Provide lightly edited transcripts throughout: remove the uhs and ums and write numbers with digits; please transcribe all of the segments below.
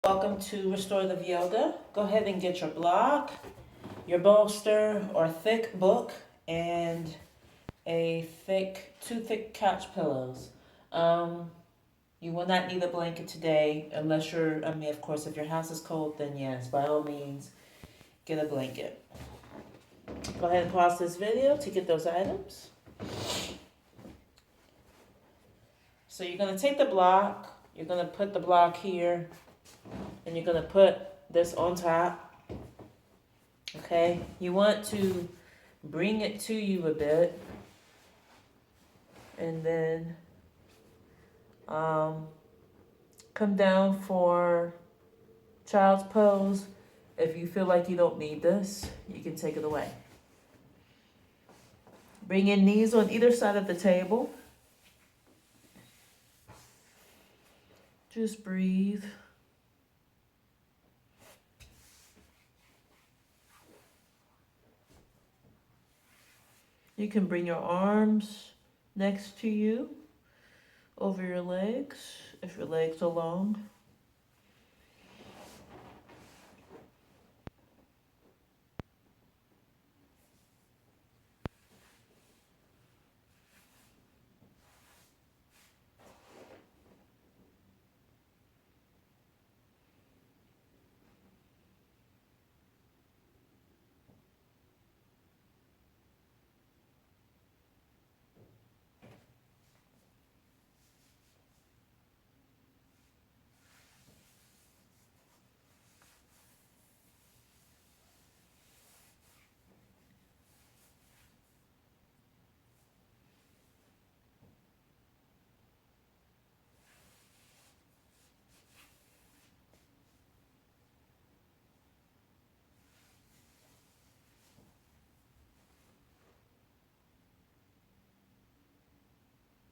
Welcome to Restorative Yoga. Go ahead and get your block, your bolster or thick book, and two thick couch pillows. You will not need a blanket today unless of course, if your house is cold, then yes, by all means, get a blanket. Go ahead and pause this video to get those items. So you're going to take the block, you're going to put the block here, and you're going to put this on top. Okay, you want to bring it to you a bit, and then come down for child's pose. If you feel like you don't need this, you can take it away. Bring your knees on either side of the table. Just breathe. You can bring your arms next to you, over your legs, if your legs are long.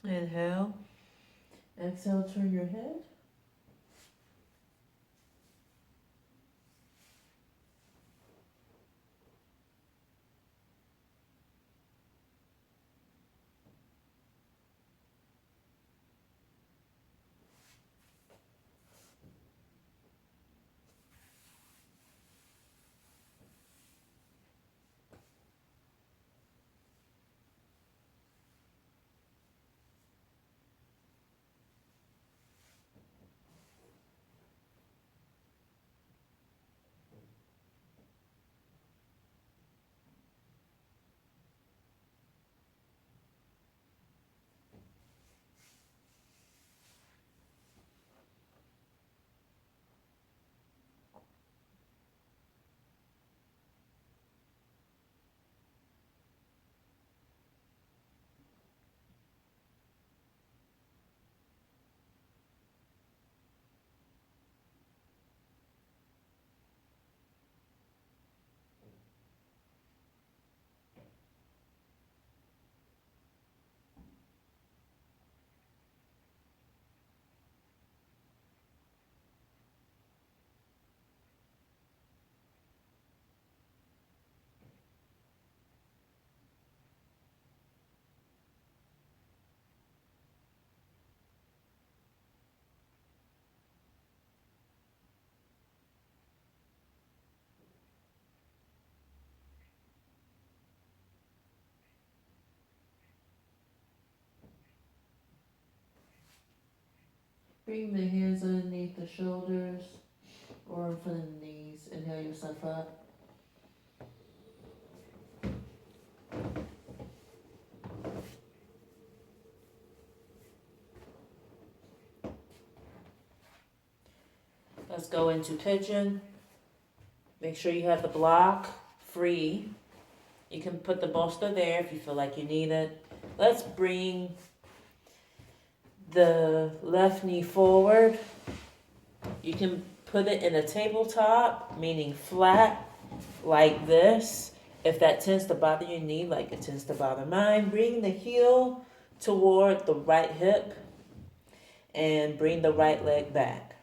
Inhale. Exhale, turn your head. Bring the hands underneath the shoulders or in front of the knees. Inhale yourself up. Let's go into pigeon. Make sure you have the block free. You can put the bolster there if you feel like you need it. Let's bring the left knee forward. You can put it in a tabletop, meaning flat, like this. If that tends to bother your knee, like it tends to bother mine, bring the heel toward the right hip and bring the right leg back.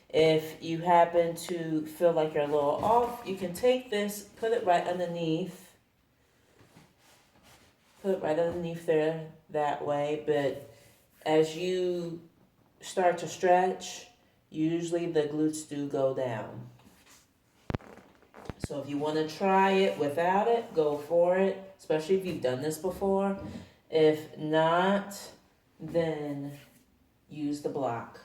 If you happen to feel like you're a little off, you can take this, put it right underneath Put it right underneath there that way, but as you start to stretch, usually the glutes do go down. So if you want to try it without it, go for it, especially if you've done this before. If not, then use the block.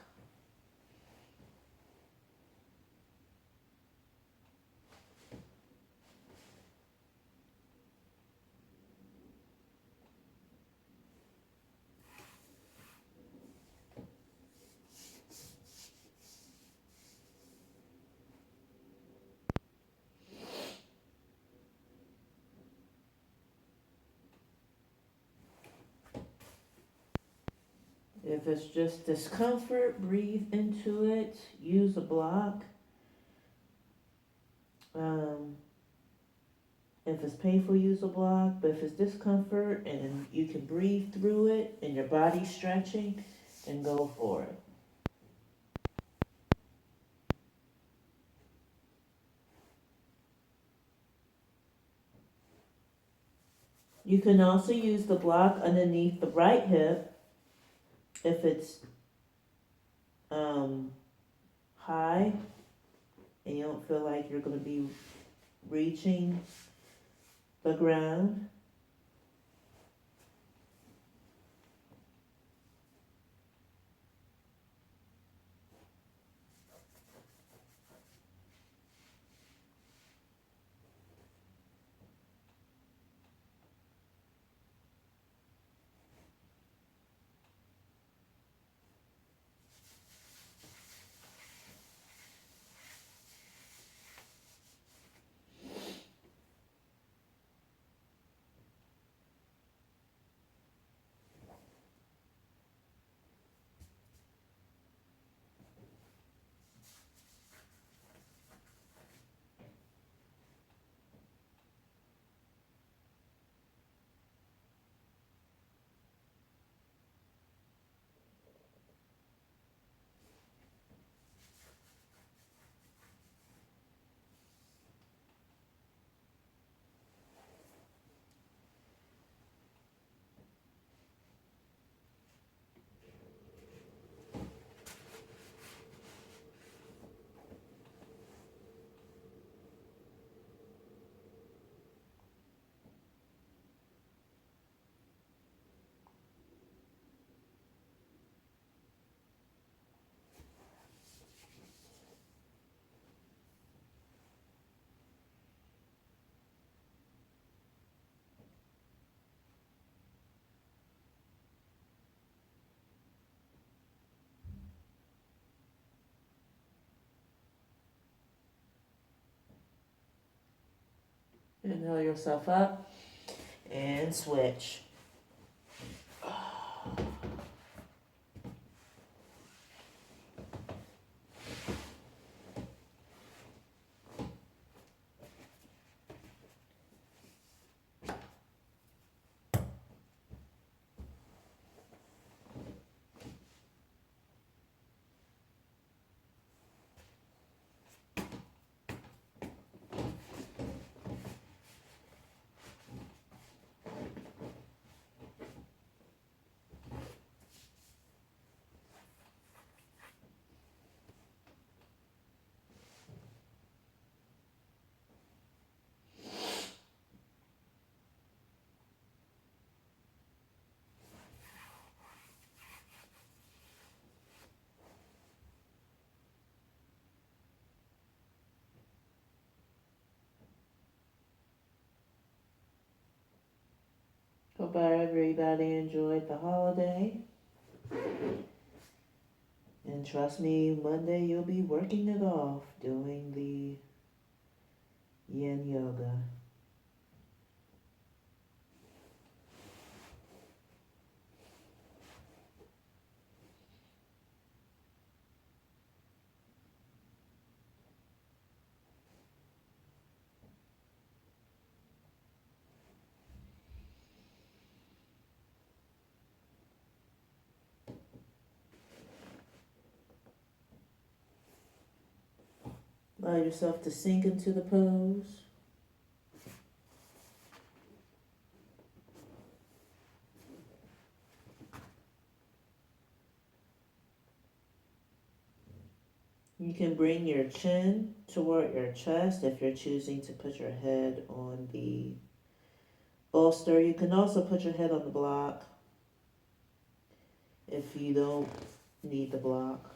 If it's just discomfort, breathe into it, use a block. Um, if it's painful, use a block. But if it's discomfort and you can breathe through it and your body's stretching, then go for it. You can also use the block underneath the right hip if it's um, high and you don't feel like you're going to be reaching the ground. Inhale yourself up and switch. Hope everybody enjoyed the holiday. And trust me, Monday you'll be working it off doing the yin yoga. Allow yourself to sink into the pose. You can bring your chin toward your chest if you're choosing to put your head on the bolster. You can also put your head on the block if you don't need the block.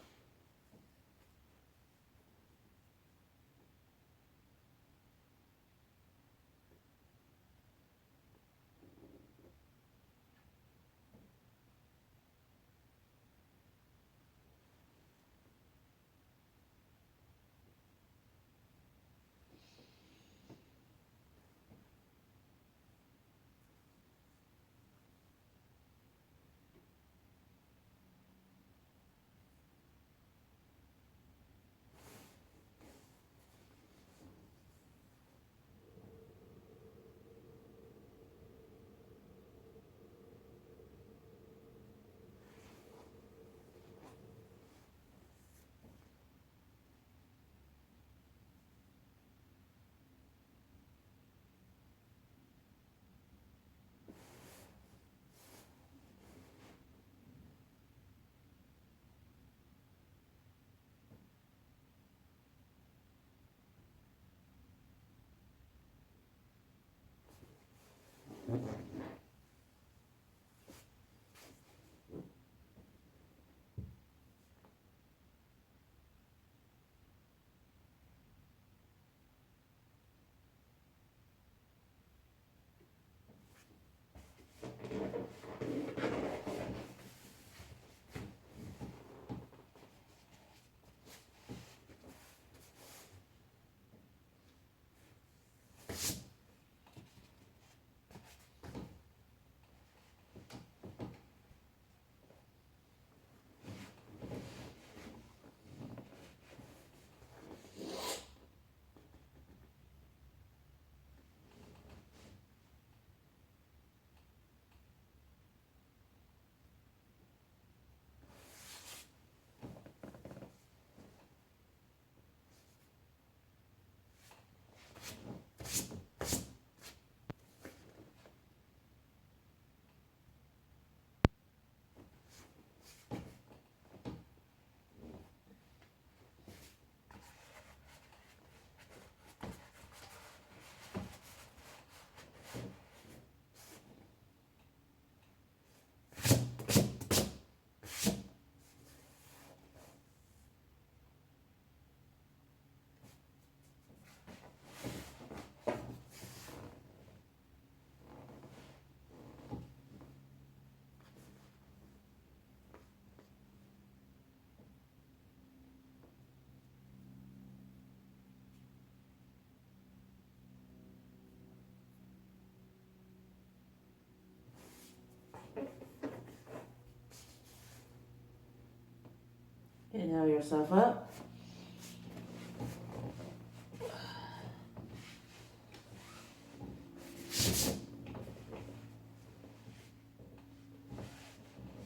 Inhale yourself up.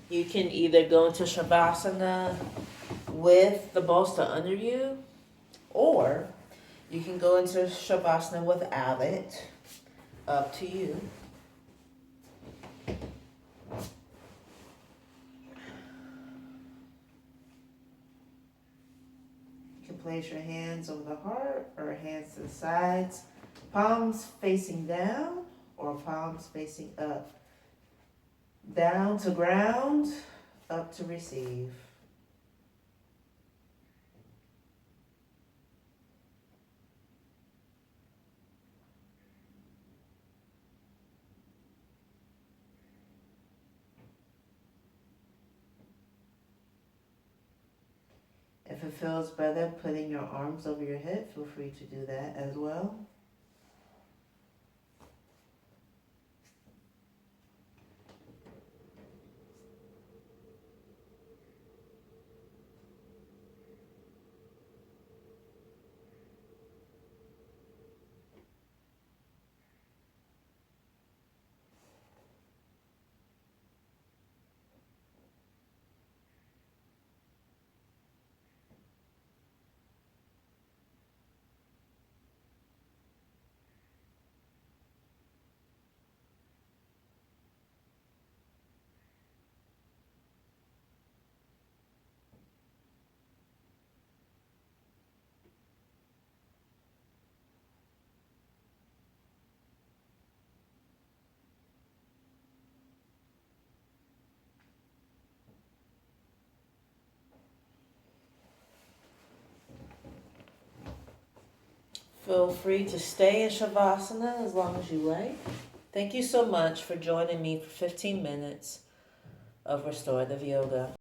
You can either go into Shavasana with the bolster under you, or you can go into Shavasana without it. Up to you. You can place your hands over the heart or hands to the sides, palms facing down or palms facing up. Down to ground, up to receive. If it feels better putting your arms over your head, feel free to do that as well. Feel free to stay in Shavasana as long as you like. Thank you so much for joining me for 15 minutes of restorative yoga.